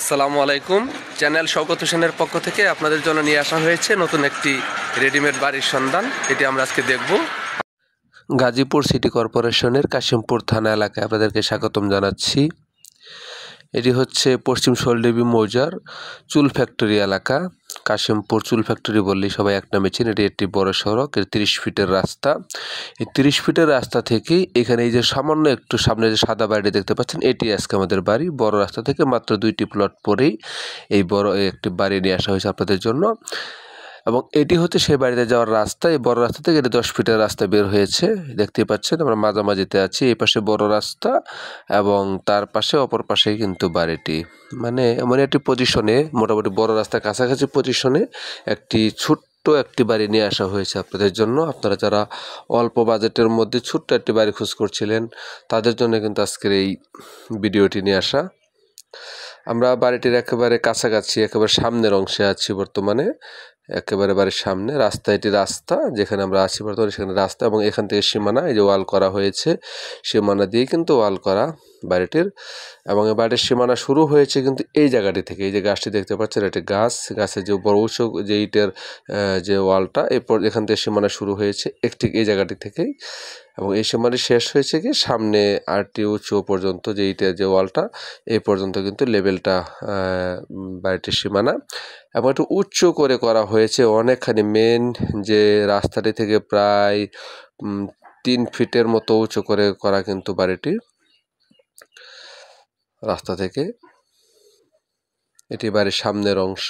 আসসালামু আলাইকুম। চ্যানেল শওকত হোসেনের পক্ষ থেকে আপনাদের জন্য নিয়ে আসা হয়েছে নতুন একটি রেডিমেড বাড়ির সন্ধান। এটি আমরা আজকে দেখব। গাজীপুর সিটি কর্পোরেশনের কাশিমপুর থানা এলাকায় আপনাদেরকে স্বাগতম জানাচ্ছি। এটি হচ্ছে পশ্চিম শোলডেবি মৌজার চুল ফ্যাক্টরি এলাকা। কাশিমপুর চুল ফ্যাক্টরি বললেই সবাই এক নামে চেনে। এটি একটি বড় সড়ক, এর 30 ফিটের রাস্তা। এই 30 ফিটের রাস্তা থেকে এখানে এই যে সামান্য একটু সামনে যে সাদা বাড়িটি দেখতে পাচ্ছেন, এটি আজকে আমাদের বাড়ি। বড় রাস্তা থেকে মাত্র 2টি প্লট পরেই এই বড় একটি বাড়ি নিয়ে আসা হয়েছে আপনাদের জন্য। এবং এটি হচ্ছে সেই বাড়িতে যাওয়ার রাস্তা। এই বড় রাস্তা থেকে এটি 10 ফিটের রাস্তা বের হয়েছে, দেখতেই পাচ্ছেন। আমরা মাঝামাঝিতে আছি। এই পাশে বড় রাস্তা এবং তার পাশে অপর পাশেই কিন্তু বাড়িটি, মানে এমন একটি পজিশনে, মোটামুটি বড় রাস্তার কাছাকাছি পজিশনে একটি ছোট্ট একটি বাড়ি নিয়ে আসা হয়েছে আপনাদের জন্য। আপনারা যারা অল্প বাজেটের মধ্যে ছোট্ট একটি বাড়ি খোঁজ করছিলেন, তাদের জন্য কিন্তু আজকের এই ভিডিওটি নিয়ে আসা। আমরা বাড়িটির একেবারে কাছাকাছি, একেবারে সামনের অংশে আছি বর্তমানে। একেবারে বাড়ির সামনে রাস্তা, এটি রাস্তা যেখানে আমরা আছি বর্তমানে, সেখানে রাস্তা এবং এখান থেকে সীমানা, এই যে ওয়াল করা হয়েছে, সীমানা দিয়ে কিন্তু ওয়াল করা বাড়িটির। এবং এই বাড়ির সীমানা শুরু হয়েছে কিন্তু এই জায়গাটি থেকে। এই যে গাছটি দেখতে পাচ্ছেন, এটি গাছ, গাছের যে বড় উঁচু যে ইটের যে ওয়ালটা, এরপর এখান থেকে সীমানা শুরু হয়েছে ঠিক এই জায়গাটি থেকেই। এবং এই সীমানাটি শেষ হয়েছে কি সামনে আরটি উঁচু পর্যন্ত, যে ইটের যে ওয়ালটা, এই পর্যন্ত কিন্তু লেভেলটা বাড়িটির সীমানা। এবং একটু উঁচু করে করা হয়েছে অনেকখানি। মেন যে রাস্তাটি থেকে প্রায় 3 ফিটের মতো উঁচু করে করা কিন্তু বাড়িটি রাস্তা থেকে। এটি বাড়ির সামনের অংশ।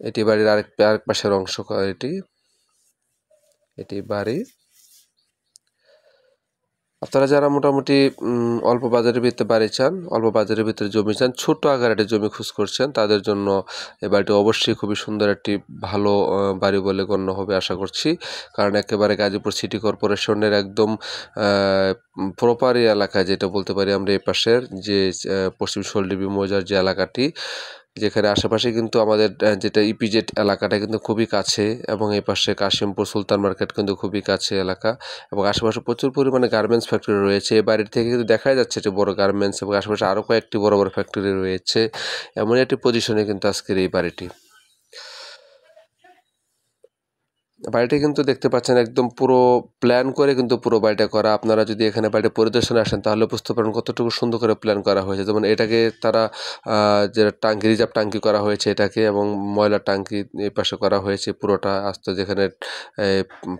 এটি বাড়ির আরেক পাশের অংশ। এটি বাড়ি। আপনারা যারা মোটামুটি অল্প বাজারের ভিতরে বাড়ি চান, অল্প বাজারের ভিতরে জমি চান, ছোট আকারের একটি জমি খোঁজ করছেন, তাদের জন্য এই বাড়িটি অবশ্যই খুবই সুন্দর একটি ভালো বাড়ি বলে গণ্য হবে আশা করছি। কারণ একেবারে গাজীপুর সিটি কর্পোরেশনের একদম প্রপারি এলাকা যেটা বলতে পারি আমরা, এই পাশের যে পশ্চিম শোলডেবি মৌজার যে এলাকাটি, যেখানে আশেপাশে কিন্তু আমাদের যেটা ইপিজেড এলাকাটা কিন্তু খুবই কাছে, এবং এই পাশে কাশিমপুর সুলতান মার্কেট কিন্তু খুবই কাছে এলাকা, এবং আশেপাশে প্রচুর পরিমাণে গার্মেন্টস ফ্যাক্টরি রয়েছে। এই বাড়ির থেকে কিন্তু দেখা যাচ্ছে যে বড় গার্মেন্টস, এবং আশেপাশে আরও কয়েকটি বড় বড় ফ্যাক্টরি রয়েছে। এমন একটি পজিশনে কিন্তু আজকের এই বাড়িটি। বাড়িটি কিন্তু দেখতে পাচ্ছেন একদম পুরো প্ল্যান করে কিন্তু পুরো বাড়িটা করা। আপনারা যদি এখানে বাড়িটা পরিদর্শনে আসেন তাহলে বুঝতে পারেন কতটুকু সুন্দর করে প্ল্যান করা হয়েছে। যেমন এটাকে তারা যে ট্যাঙ্কি, রিজার্ভ ট্যাঙ্কি করা হয়েছে এটাকে, এবং ময়লার ট্যাঙ্কি এই পাশে করা হয়েছে পুরোটা আস্তে, যেখানে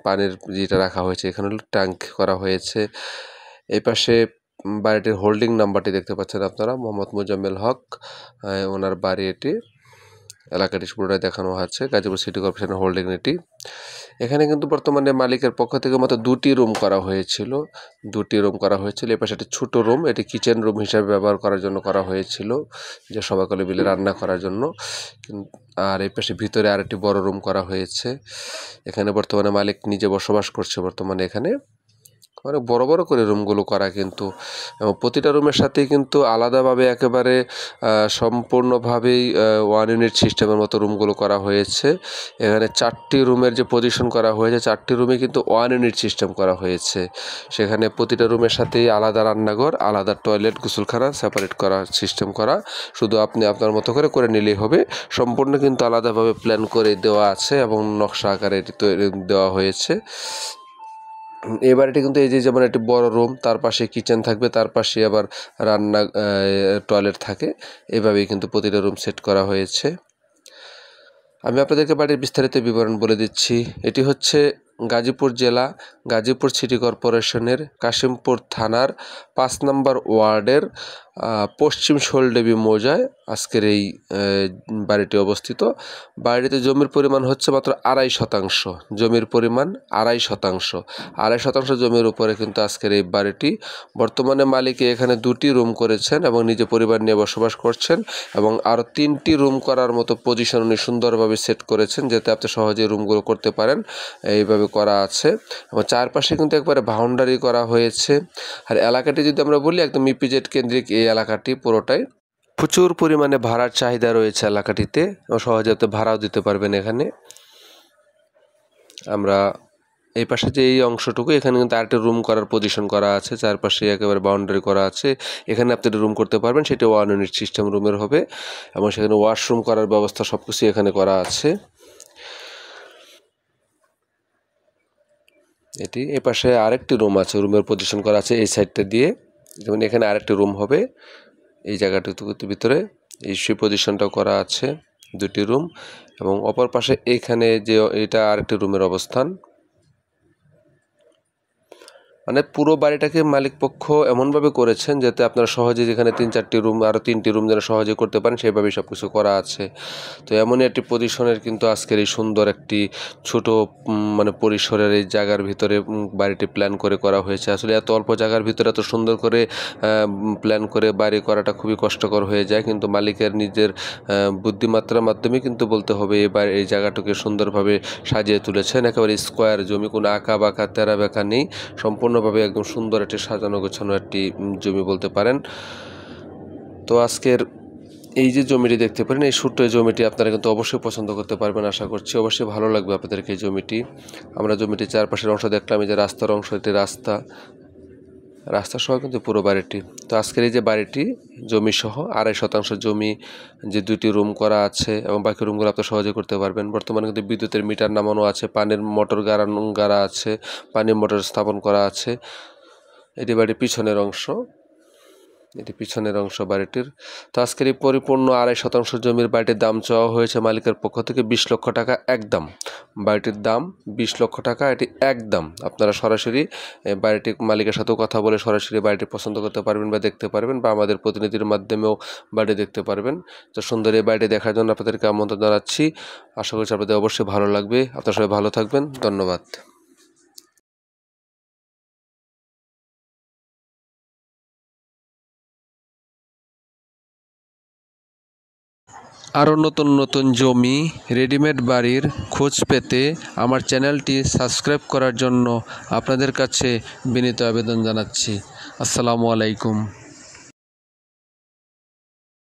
পানির যেটা রাখা হয়েছে এখানে ট্যাঙ্ক করা হয়েছে। এই পাশে বাড়িটির হোল্ডিং নাম্বারটি দেখতে পাচ্ছেন আপনারা, মোহাম্মদ মোজাম্মেল হক, ওনার বাড়ি এটি। এলাকাটি পুরোটাই দেখানো আছে, গাজীপুর সিটি কর্পোরেশনের হোল্ডিং এটি। এখানে কিন্তু বর্তমানে মালিকের পক্ষ থেকে মাত্র 2টি রুম করা হয়েছিল। 2টি রুম করা হয়েছিল। এপাশে একটি ছোট রুম, এটি কিচেন রুম হিসাবে ব্যবহার করার জন্য করা হয়েছিল, যে সবাইকে মিলে রান্না করার জন্য। আর এই পাশে ভিতরে আরেকটি বড় রুম করা হয়েছে। এখানে বর্তমানে মালিক নিজে বসবাস করছে বর্তমানে এখানে। অনেক বড় বড় করে রুমগুলো করা কিন্তু, এবং প্রতিটা রুমের সাথেই কিন্তু আলাদাভাবে একেবারে সম্পূর্ণভাবেই 1 ইউনিট সিস্টেমের মতো রুমগুলো করা হয়েছে। এখানে 4টি রুমের যে পজিশন করা হয়েছে, 4টি রুমে কিন্তু 1 ইউনিট সিস্টেম করা হয়েছে। সেখানে প্রতিটা রুমের সাথেই আলাদা রান্নাঘর, আলাদা টয়লেট, গোসলখানা সেপারেট করা সিস্টেম করা। শুধু আপনি আপনার মতো করে করে নিলেই হবে। সম্পূর্ণ কিন্তু আলাদাভাবে প্ল্যান করে দেওয়া আছে এবং নকশা আকারে এটি তৈরি দেওয়া হয়েছে। এই বাড়িটি কিন্তু এই যে যেমন একটি বড় রুম, তার পাশে কিচেন থাকবে, তার পাশে আবার রান্না টয়লেট থাকে, এভাবেই কিন্তু প্রতিটা রুম সেট করা হয়েছে। আমি আপনাদেরকে বাড়ির বিস্তারিত বিবরণ বলে দিচ্ছি। এটি হচ্ছে গাজীপুর জেলা, গাজীপুর সিটি কর্পোরেশনের কাশিমপুর থানার 5 নম্বর ওয়ার্ডের পশ্চিম শোলডেবি মৌজায় আজকের এই বাড়িটি অবস্থিত। বাড়িতে জমির পরিমাণ হচ্ছে মাত্র 2.5 শতাংশ। জমির পরিমাণ 2.5 শতাংশ। 2.5 শতাংশ জমির উপরে কিন্তু আজকের এই বাড়িটি। বর্তমানে মালিকে এখানে 2টি রুম করেছেন এবং নিজে পরিবার নিয়ে বসবাস করছেন, এবং আরও 3টি রুম করার মতো পজিশন উনি সুন্দরভাবে সেট করেছেন, যাতে আপনি সহজেই রুমগুলো করতে পারেন। এইভাবে করা আছে, এবং চারপাশে কিন্তু একবারে বাউন্ডারি করা হয়েছে। আর এলাকাটি যদি আমরা বলি, একদম ইপিজেড কেন্দ্রিক এই এলাকাটি পুরোটাই। প্রচুর পরিমাণে ভাড়ার চাহিদা রয়েছে এলাকাটিতে, সহজে আপনি ভাড়াও দিতে পারবেন এখানে। আমরা এই পাশে যে এই অংশটুকু এখানে কিন্তু আরেকটা রুম করার পজিশন করা আছে, চারপাশে একেবারে বাউন্ডারি করা আছে। এখানে আপনি রুম করতে পারবেন, সেটা 1 ইউনিট সিস্টেম রুমের হবে এবং সেখানে ওয়াশরুম করার ব্যবস্থা সব কিছু এখানে করা আছে। এটি এই পাশে আরেকটি রুম আছে, রুমের পজিশন করা আছে এই সাইডটা দিয়ে, যেমন এখানে আরেকটি রুম হবে এই জায়গাটুকুর ভিতরে, এই সেই পজিশনটাও করা আছে, 2টি রুম। এবং অপর পাশে এইখানে যে এটা আরেকটি রুমের অবস্থান। মানে পুরো বাড়িটাকে মালিকপক্ষ এমনভাবে করেছেন যাতে আপনারা সহজে যেখানে 3-4টি রুম আরও 3টি রুম যেন সহজে করতে পারেন সেভাবেই সব কিছু করা আছে। তো এমনই একটি পজিশনের কিন্তু আজকের এই সুন্দর একটি ছোট মানে পরিসরের এই জায়গার ভিতরে বাড়িটি প্ল্যান করে করা হয়েছে। আসলে এত অল্প জায়গার ভিতরে এত সুন্দর করে প্ল্যান করে বাড়ি করাটা খুবই কষ্টকর হয়ে যায়, কিন্তু মালিকের নিজের বুদ্ধিমাত্রার মাধ্যমে কিন্তু বলতে হবে এই জায়গাটাকে সুন্দরভাবে সাজিয়ে তুলেছেন। একেবারে স্কোয়ার জমি, কোনো আঁকা বাঁকা তেরা বেঁকা নেই, সম্পূর্ণভাবে একদম সুন্দর একটি সাজানো গোছানো একটি জমি বলতে পারেন। তো আজকের এই যে জমিটি দেখতে পারেন, এই ছোট্ট জমিটি আপনারা কিন্তু অবশ্যই পছন্দ করতে পারবেন আশা করছি, অবশ্যই ভালো লাগবে আপনাদেরকে এই জমিটি। আমরা জমিটির চারপাশের অংশ দেখলাম, এই যে রাস্তার অংশ, এটি রাস্তা সহ কিন্তু পুরো বাড়িটি। তো আজকের এই যে বাড়িটি জমি সহ 2.5 শতাংশ জমি, যে 2টি রুম করা আছে এবং বাকি রুমগুলো আপনি সহজে করতে পারবেন। বর্তমানে কিন্তু বিদ্যুতের মিটার নামানো আছে, পানির মোটর গাড়া আছে, পানির মোটর স্থাপন করা আছে। এটি বাড়ির পিছনের অংশ, এটি পিছনের অংশ বাড়িটির। তো আজকের এই পরিপূর্ণ 2.5 শতাংশ জমির বাড়িটির দাম চাওয়া হয়েছে মালিকের পক্ষ থেকে 20 লক্ষ টাকা একদম। বাড়িটির দাম 20 লক্ষ টাকা, এটি একদম। আপনারা সরাসরি বাড়িটির মালিকের সাথেও কথা বলে সরাসরি বাড়িটি পছন্দ করতে পারবেন বা দেখতে পারবেন, বা আমাদের প্রতিনিধির মাধ্যমেও বাড়ি দেখতে পারবেন। তো সুন্দর এই বাড়িটি দেখার জন্য আপনাদেরকে আমন্ত্রণ জানাচ্ছি। আশা করছি আপনাদের অবশ্যই ভালো লাগবে। আপনারা সবাই ভালো থাকবেন, ধন্যবাদ। আরও নতুন নতুন জমি, রেডিমেড বাড়ির খোঁজ পেতে আমার চ্যানেলটি সাবস্ক্রাইব করার জন্য আপনাদের কাছে বিনীত আবেদন জানাচ্ছি। আসসালামু আলাইকুম।